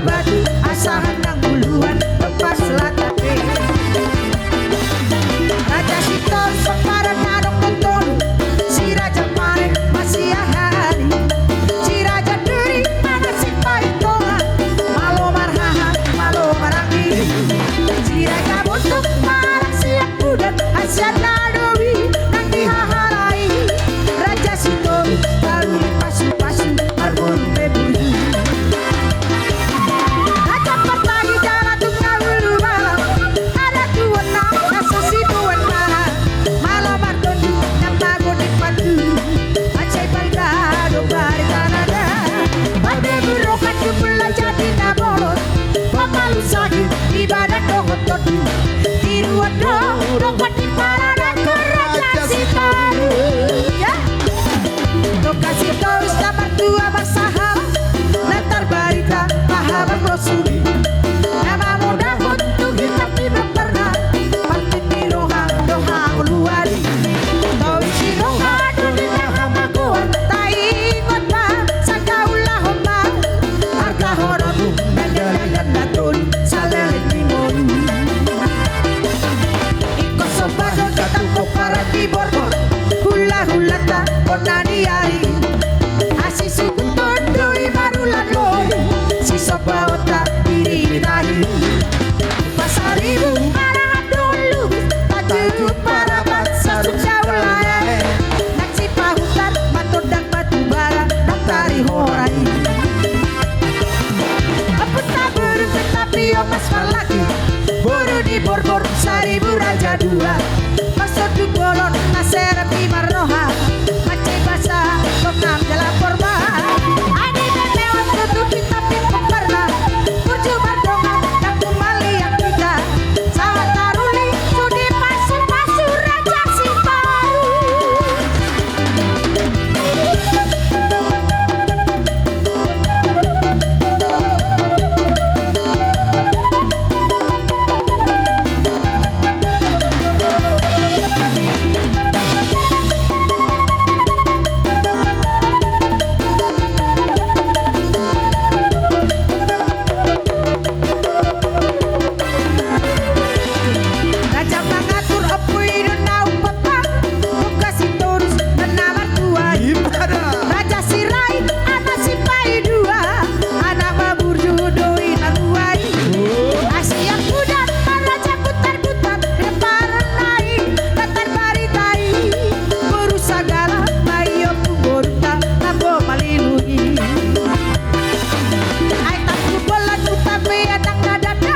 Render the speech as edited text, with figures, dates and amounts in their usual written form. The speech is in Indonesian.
batu asa hendak buluan lepas latape. Raja Sito sekarang nadok nonton si Raja Mare masih hari. Si Raja Duri mana si Paitongan malo marhaha malo marangi. Si Raja Bontok marang siap budak Asyad Nadowi nang dihaharai. Raja Sito lalu pasu-pasu arbon bebunyi. Raja Pertagi jalan tunggal bulu malam ada tuan nak asa si tuan maha malam martondi nama godik padu acai balgado bari Kanada ade burokat jumlah jadi nabolot pamalu sakit ibadat dohot todu tiruan dohot di paradan ke Raja Sito ya Raja Sito sama tua bersahabat lantar barita pahabat Rosuli nama muda untuk kita tidak pernah partit di roha keluari kau isi roha dunia hamba kuat tak ingat bah sakaulah hamba harga horor dan datun salelin limon ikut sobat kita pokaran di borgor hula tak pernah diari asih suku tondoi barulan lori si sobat otak diri ditahi pasar ibu arahan dulu baju para bangsa jauh layak nak si pahutan matur dan batu bara nak tari horai apa tak buru tetapi omas malaki buru di borgor seribu raja dua masuk di bolon naser bimar roha macai basah pengam jalan korban adi bebe waktu tu kita pintu pernah tujuh bardongan dan kembali yang kita sawat taruli sudi pasur Raja Sito. Raja mengatur opui dan nau papa buka si torus dan nama tuai Raja Sirai anak si pai dua anak babur judoi nanuai Asia kuda raja putar-putar lebaran naik latar baritai guru sagala bayo pungurta nabo malilungi ai tak kubolan utape adang dadada